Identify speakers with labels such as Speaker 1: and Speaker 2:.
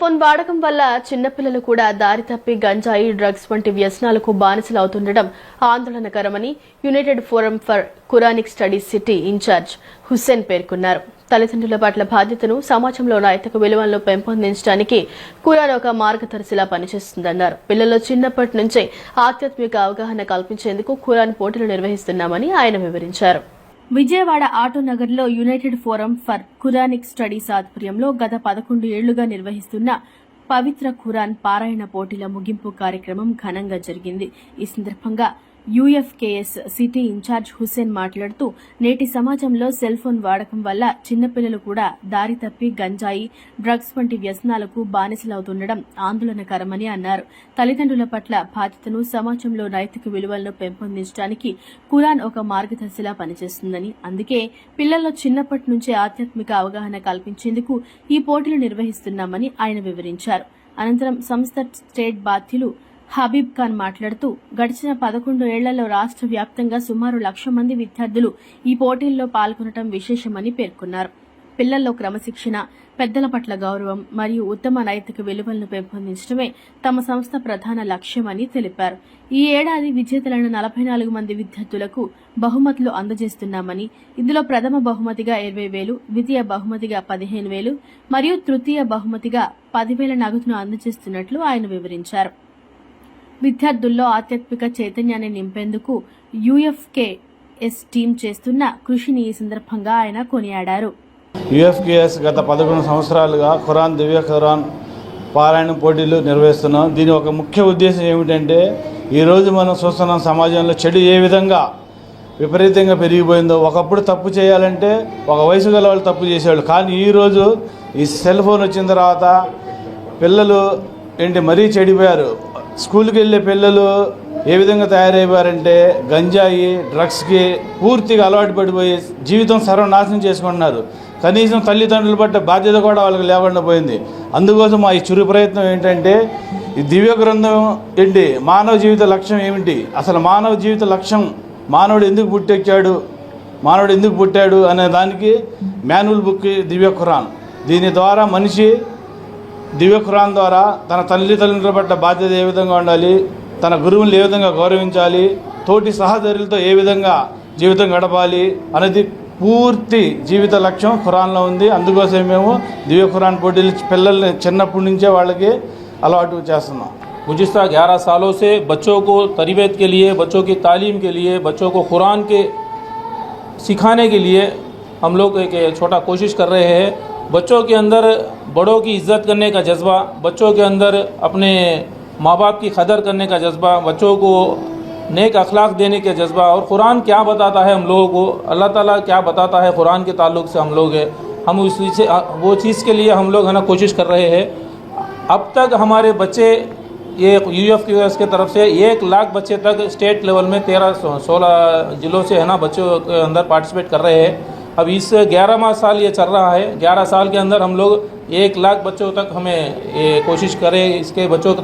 Speaker 1: Phone వాడకం వల్ల చిన్నపిల్లలు కూడా దారి తప్పి గంజాయి డ్రగ్స్ వంటి వ్యసనాలకు బానిసలవుతుండడం ఆందోళనకరమని United Forum for Quranic Studies city in charge Hussain పేర్కొన్నారు. తల్లిదండ్రుల పట్ల బాధ్యతను, సమాజంలో నైతిక విలువలను పెంపొందించడానికి ఖురాన్ ఒక మార్గదర్శిలా పనిచేస్తుందన్నారు. పిల్లల్లో చిన్నప్పటి నుంచే ఆధ్యాత్మిక అవగాహన కల్పించేందుకు ఖురాన్ పోటీలు నిర్వహిస్తున్నామని ఆయన వివరించారు. విజయవాడ ఆటోనగర్లో United Forum for Quranic Studies ఆధ్వర్యంలో గత 11 ఏళ్లుగా నిర్వహిస్తున్న పవిత్ర ఖురాన్ పారాయణ పోటీల ముగింపు కార్యక్రమం ఘనంగా జరిగింది. ఈ సందర్భంగా యూఎఫ్కేఎస్ సిటీ ఇన్ఛార్జ్ హుస్సేన్ మాట్లాడుతూ, నేటి సమాజంలో సెల్ ఫోన్ వాడకం వల్ల చిన్నపిల్లలు కూడా దారి తప్పి గంజాయి, డ్రగ్స్ వంటి వ్యసనాలకు బానిసలవుతుండడం ఆందోళనకరమని అన్నారు. తల్లిదండ్రుల పట్ల బాధ్యతను, సమాజంలో నైతిక విలువలను పెంపొందించడానికి ఖురాన్ ఒక మార్గదర్శిలా పనిచేస్తుందని, అందుకే పిల్లల్లో చిన్నప్పటి నుంచే ఆధ్యాత్మిక అవగాహన కల్పించేందుకు ఈ పోటీలు నిర్వహిస్తున్నామని ఆయన వివరించారు. అనంతరం సంస్థ స్టేట్ బాధ్యులు హబీబ్ ఖాన్ మాట్లాడుతూ, గడిచిన 11 ఏళ్లలో రాష్ట్ర వ్యాప్తంగా సుమారు 1,00,000 మంది విద్యార్థులు ఈ పోటీల్లో పాల్గొనడం విశేషమని పేర్కొన్నారు. పిల్లల్లో క్రమశిక్షణ, పెద్దల పట్ల గౌరవం మరియు ఉత్తమ నైతిక విలువలను పెంపొందించడమే తమ సంస్థ ప్రధాన లక్ష్యమని తెలిపారు. ఈ ఏడాది విజేతలైన 44 మంది విద్యార్థులకు బహుమతులు అందజేస్తున్నామని, ఇందులో ప్రథమ బహుమతిగా 20,000, ద్వితీయ బహుమతిగా 15,000 మరియు తృతీయ బహుమతిగా 10,000 నగదును అందజేస్తున్నట్లు ఆయన వివరించారు. విద్యార్థుల్లో ఆధ్యాత్మిక చైతన్యాన్ని నింపేందుకు యూఎఫ్కేఎస్ టీం చేస్తున్న కృషిని ఈ సందర్భంగా ఆయన కొనియాడారు.
Speaker 2: యూఎఫ్కేఎస్ గత 11 సంవత్సరాలుగా ఖురాన్, దివ్య ఖురాన్ పారాయణ పోటీలు నిర్వహిస్తున్నాం. దీని ఒక ముఖ్య ఉద్దేశం ఏమిటంటే, ఈరోజు మనం చూస్తున్నాం సమాజంలో చెడు ఏ విధంగా విపరీతంగా పెరిగిపోయిందో. ఒకప్పుడు తప్పు చేయాలంటే ఒక వయసు గల వాళ్ళు తప్పు చేసేవాళ్ళు, కానీ ఈరోజు ఈ సెల్ ఫోన్ వచ్చిన తర్వాత పిల్లలు మరీ చెడిపోయారు. స్కూల్కి వెళ్ళే పిల్లలు ఏ విధంగా తయారైపోయారంటే గంజాయి, డ్రగ్స్కి పూర్తిగా అలవాటు పడిపోయి జీవితం సర్వనాశనం చేసుకుంటున్నారు. కనీసం తల్లిదండ్రుల పట్ల బాధ్యత కూడా వాళ్ళకి లేకుండా పోయింది. అందుకోసం మా ఈ చురు ప్రయత్నం ఏంటంటే, ఈ దివ్య గ్రంథం మానవ జీవిత లక్ష్యం ఏమిటి, అసలు మానవ జీవిత లక్ష్యం, మానవుడు ఎందుకు పుట్టాడు అనే దానికి మాన్యువల్ బుక్ దివ్య ఖురాన్. దీని ద్వారా మనిషి దివ్య ఖురాన్ ద్వారా తన తల్లిదండ్రుల పట్ల బాధ్యత ఏ విధంగా ఉండాలి, తన గురువులను ఏ విధంగా గౌరవించాలి, తోటి సహచరులతో ఏ విధంగా జీవితం గడపాలి అనేది పూర్తి జీవిత లక్ష్యం ఖురాన్లో ఉంది. అందుకోసం మేము దివ్య ఖురాన్ పోటీలు పిల్లల్ని చిన్నప్పటి నుంచే వాళ్ళకి అలవాటు చేస్తున్నాం.
Speaker 3: गुज़िस्ता 11 सालों से बच्चों को तरबियत के लिए, बच्चों की तालीम के लिए, बच्चों को कुरान के सिखाने के लिए हम लोग एक छोटा कोशिश कर रहे हैं. बच्चों के अंदर बड़ों की इज़्ज़त करने का जज्बा, बच्चों के अंदर अपने माँ बाप की कदर करने का जज्बा, बच्चों को नेक अखलाक देने का जज्बा, और कुरान क्या बताता है हम लोगों को, अल्लाह ताला क्या बताता है कुरान के ताल्लुक़ से हम वो चीज़ के लिए हम लोग कोशिश कर रहे हैं. अब तक हमारे बच्चे ये यूएफकेएस के तरफ से 1 लाख बच्चे तक स्टेट लेवल में 13-16 ज़िलों से बच्चों के अंदर पार्टिसिपेट कर रहे हैं. अब इस 11वां साल ये चल रहा है. 11 साल के अंदर हम लोग 1 लाख बच्चों तक हमें ये कोशिश करें, इसके बच्चों